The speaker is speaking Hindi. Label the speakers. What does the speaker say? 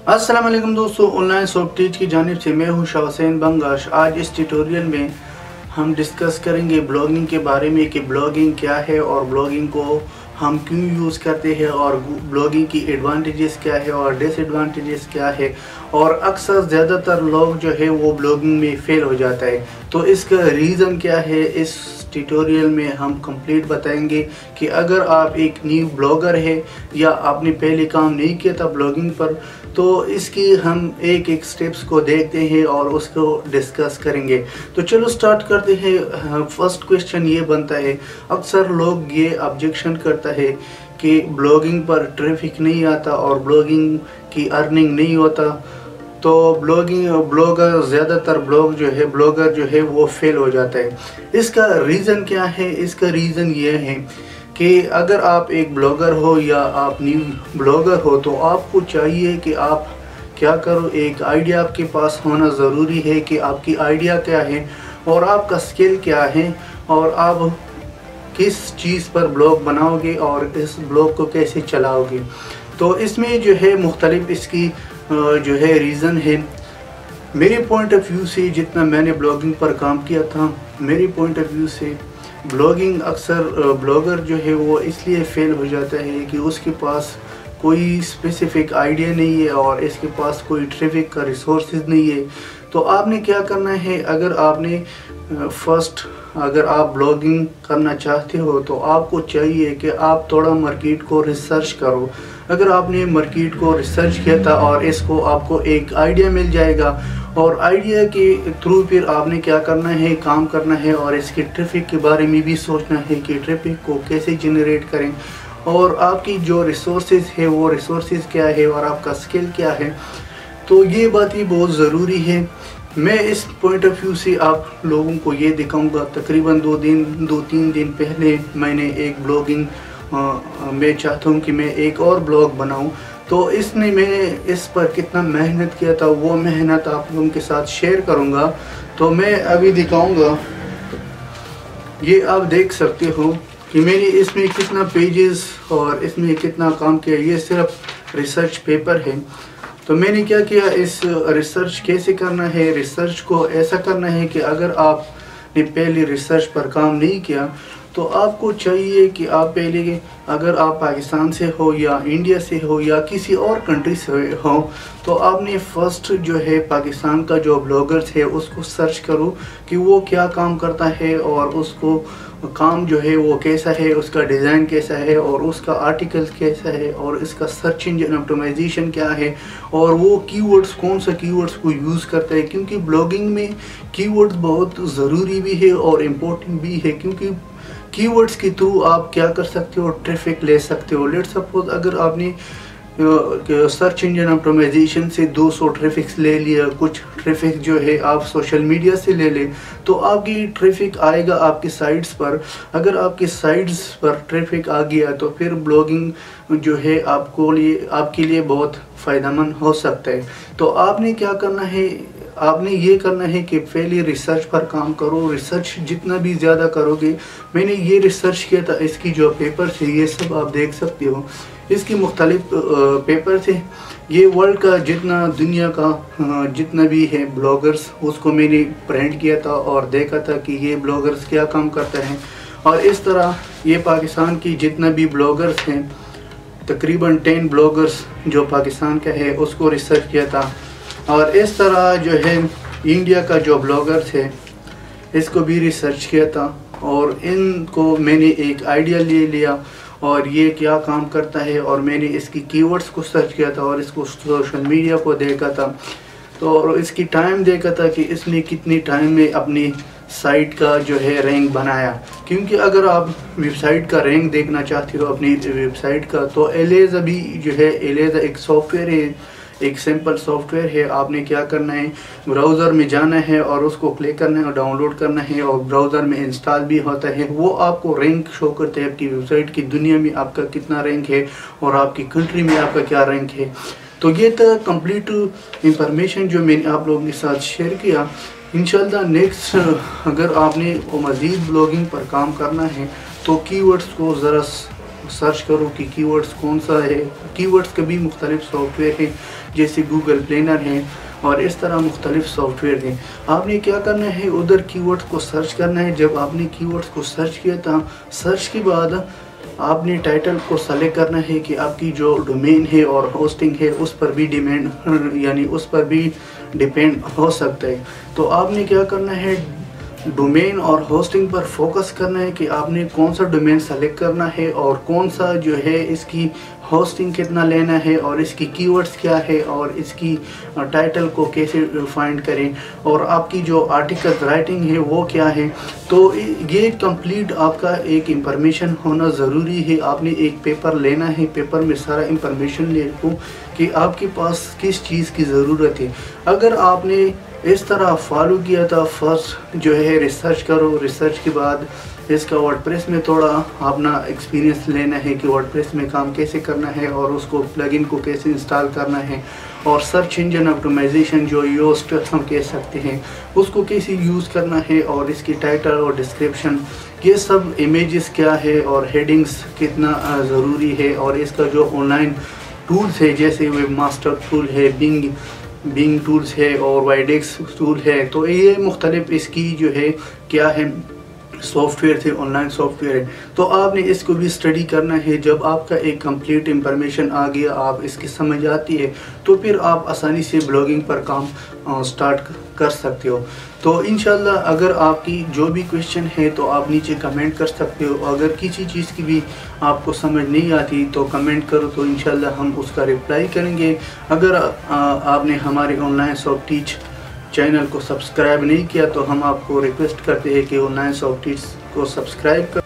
Speaker 1: अस्सलाम वालेकुम दोस्तों, ऑनलाइन सॉफ्ट टीच की जानिब से मैं हूं शाह हुसैन बंगाश। आज इस ट्यूटोरियल में हम डिस्कस करेंगे ब्लॉगिंग के बारे में कि ब्लॉगिंग क्या है और ब्लॉगिंग को हम क्यों यूज़ करते हैं और ब्लॉगिंग की एडवांटेजेस क्या है और डिसएडवांटेजेस क्या है। और अक्सर ज़्यादातर लोग जो है वो ब्लॉगिंग में फ़ेल हो जाता है, तो इसका रीज़न क्या है इस ट्यूटोरियल में हम कंप्लीट बताएंगे कि अगर आप एक न्यू ब्लॉगर है या आपने पहले काम नहीं किया था ब्लॉगिंग पर, तो इसकी हम एक एक स्टेप्स को देखते हैं और उसको डिस्कस करेंगे। तो चलो स्टार्ट करते हैं। फर्स्ट क्वेश्चन ये बनता है, अक्सर लोग ये ऑब्जेक्शन करता है कि ब्लॉगिंग पर ट्रैफिक नहीं आता और ब्लॉगिंग की अर्निंग नहीं होता, तो ब्लॉगर ज़्यादातर ब्लॉगर जो है वो फेल हो जाता है। इसका रीज़न क्या है? इसका रीज़न ये है कि अगर आप एक ब्लॉगर हो या आप न्यू ब्लॉगर हो तो आपको चाहिए कि आप क्या करो, एक आइडिया आपके पास होना ज़रूरी है कि आपकी आइडिया क्या है और आपका स्किल क्या है और आप किस चीज़ पर ब्लॉग बनाओगे और इस ब्लॉग को कैसे चलाओगे। तो इसमें जो है मुख्तलिफ इसकी जो है रीज़न है। मेरे पॉइंट ऑफ व्यू से जितना मैंने ब्लॉगिंग पर काम किया था, मेरे पॉइंट ऑफ व्यू से ब्लॉगिंग अक्सर ब्लॉगर जो है वो इसलिए फेल हो जाता है कि उसके पास कोई स्पेसिफिक आइडिया नहीं है और इसके पास कोई ट्रैफिक का रिसोर्सेज नहीं है। तो आपने क्या करना है, अगर आप ब्लॉगिंग करना चाहते हो तो आपको चाहिए कि आप थोड़ा मार्केट को रिसर्च करो। अगर आपने मार्केट को रिसर्च किया था और इसको आपको एक आइडिया मिल जाएगा और आइडिया के थ्रू फिर आपने क्या करना है, काम करना है और इसके ट्रैफिक के बारे में भी सोचना है कि ट्रैफिक को कैसे जनरेट करें और आपकी जो रिसोर्सेज है वो रिसोर्सेज क्या है और आपका स्किल क्या है। तो ये बात ही बहुत ज़रूरी है। मैं इस पॉइंट ऑफ व्यू से आप लोगों को ये दिखाऊंगा। तकरीबन 2-3 दिन पहले मैंने एक ब्लॉगिंग मैं चाहता हूँ कि मैं एक और ब्लॉग बनाऊँ, तो इसने मैंने इस पर कितना मेहनत किया था वो मेहनत आप लोगों के साथ शेयर करूँगा। तो मैं अभी दिखाऊँगा, ये आप देख सकते हो कि मैंने इसमें कितना पेजेस और इसमें कितना काम किया। ये सिर्फ रिसर्च पेपर है। तो मैंने क्या किया, इस रिसर्च कैसे करना है, रिसर्च को ऐसा करना है कि अगर आपने पहले रिसर्च पर काम नहीं किया तो आपको चाहिए कि आप पहले, अगर आप पाकिस्तान से हो या इंडिया से हो या किसी और कंट्री से हो, तो आपने फर्स्ट जो है पाकिस्तान का जो ब्लॉगर्स है उसको सर्च करो कि वो क्या काम करता है और उसको काम जो है वो कैसा है, उसका डिज़ाइन कैसा है और उसका आर्टिकल कैसा है और इसका सर्च इंजन ऑप्टिमाइजेशन क्या है और वो कीवर्ड्स कौन सा कीवर्ड्स को यूज़ करता है। क्योंकि ब्लॉगिंग में कीवर्ड्स बहुत ज़रूरी भी है और इम्पोर्टेंट भी है, क्योंकि कीवर्ड्स के थ्रू आप क्या कर सकते हो, ट्रैफिक ले सकते हो। लेट्स सपोज अगर आपने सर्च इंजन ऑप्टिमाइजेशन से 200 ट्रैफिक्स ले लिया, कुछ ट्रैफिक जो है आप सोशल मीडिया से ले ले, तो आपकी ट्रैफिक आएगा आपकी साइट्स पर। अगर आपकी साइट्स पर ट्रैफिक आ गया तो फिर ब्लॉगिंग जो है आपके लिए बहुत फ़ायदेमंद हो सकता है। तो आपने क्या करना है, आपने ये करना है कि पहले रिसर्च पर काम करो। रिसर्च जितना भी ज़्यादा करोगे, मैंने ये रिसर्च किया था, इसकी जो पेपर थे ये सब आप देख सकते हो, इसकी मुख्तलिफ पेपर थे। ये वर्ल्ड का दुनिया का जितना भी है ब्लॉगर्स, उसको मैंने प्रिंट किया था और देखा था कि ये ब्लॉगर्स क्या काम करते हैं। और इस तरह ये पाकिस्तान की जितना भी ब्लॉगर्स हैं, तकरीबन 10 ब्लॉगर्स जो पाकिस्तान का है उसको रिसर्च किया था। और इस तरह जो है इंडिया का जो ब्लॉगर्स है इसको भी रिसर्च किया था और इनको मैंने एक आइडिया ले लिया और ये क्या काम करता है और मैंने इसकी कीवर्ड्स को सर्च किया था और इसको सोशल मीडिया को देखा था। तो और इसकी टाइम देखा था कि इसने कितनी टाइम में अपनी साइट का जो है रैंक बनाया। क्योंकि अगर आप वेबसाइट का रैंक देखना चाहते हो अपनी वेबसाइट का, तो एलेज़ा भी जो है, एलेज़ा एक सॉफ्टवेयर है, एक सिंपल सॉफ्टवेयर है। आपने क्या करना है, ब्राउज़र में जाना है और उसको क्लिक करना है और डाउनलोड करना है और ब्राउज़र में इंस्टॉल भी होता है। वो आपको रैंक शो करते हैं आपकी वेबसाइट की दुनिया में आपका कितना रैंक है और आपकी कंट्री में आपका क्या रैंक है। तो ये था कंप्लीट इंफॉर्मेशन जो मैंने आप लोगों के साथ शेयर किया। इंशाल्लाह नेक्स्ट अगर आपने मज़ीद ब्लॉगिंग पर काम करना है तो कीवर्ड्स को ज़रा सर्च करो कि कीवर्ड्स कौन सा है। कीवर्ड्स के भी मुख्तलिफ सॉफ्टवेयर हैं, जैसे गूगल प्लानर हैं और इस तरह मुख्तलिफ सॉफ्टवेयर हैं। आपने क्या करना है, उधर कीवर्ड्स को सर्च करना है। जब आपने कीवर्ड्स को सर्च किया था, सर्च के बाद आपने टाइटल को सेलेक्ट करना है कि आपकी जो डोमेन है और होस्टिंग है उस पर भी उस पर भी डिपेंड हो सकता है। तो आपने क्या करना है, डोमेन और होस्टिंग पर फोकस करना है कि आपने कौन सा डोमेन सेलेक्ट करना है और कौन सा जो है इसकी होस्टिंग कितना लेना है और इसकी कीवर्ड्स क्या है और इसकी टाइटल को कैसे फाइंड करें और आपकी जो आर्टिकल राइटिंग है वो क्या है। तो ये कंप्लीट आपका एक इंफॉर्मेशन होना ज़रूरी है। आपने एक पेपर लेना है, पेपर में सारा इंफॉर्मेशन ले लो कि आपके पास किस चीज़ की ज़रूरत है। अगर आपने इस तरह फॉलो किया था, फर्स्ट जो है रिसर्च करो, रिसर्च के बाद इसका वर्डप्रेस में थोड़ा अपना एक्सपीरियंस लेना है कि वर्डप्रेस में काम कैसे करना है और उसको प्लगइन को कैसे इंस्टॉल करना है और सर्च इंजन ऑप्टिमाइजेशन जो योस्ट हम कह सकते हैं उसको कैसे यूज़ करना है और इसकी टाइटल और डिस्क्रिप्शन, ये सब इमेजेस क्या है और हेडिंग्स कितना ज़रूरी है और इसका जो ऑनलाइन टूल्स है जैसे वेब मास्टर टूल है, बिंग टूल्स है और वाइडेक्स टूल है। तो ये मुख्तलिफ इसकी जो है क्या है सॉफ्टवेयर थे, ऑनलाइन सॉफ्टवेयर है। तो आपने इसको भी स्टडी करना है। जब आपका एक कंप्लीट इंफॉर्मेशन आ गया, आप इसकी समझ आती है, तो फिर आप आसानी से ब्लॉगिंग पर काम स्टार्ट कर सकते हो। तो इंशाल्लाह अगर आपकी जो भी क्वेश्चन है तो आप नीचे कमेंट कर सकते हो। अगर किसी चीज़ की भी आपको समझ नहीं आती तो कमेंट करो, तो इंशाल्लाह हम उसका रिप्लाई करेंगे। अगर आपने हमारे ऑनलाइन सॉफ्ट टीच चैनल को सब्सक्राइब नहीं किया तो हम आपको रिक्वेस्ट करते हैं कि ऑनलाइन सॉफ्ट टीच को सब्सक्राइब कर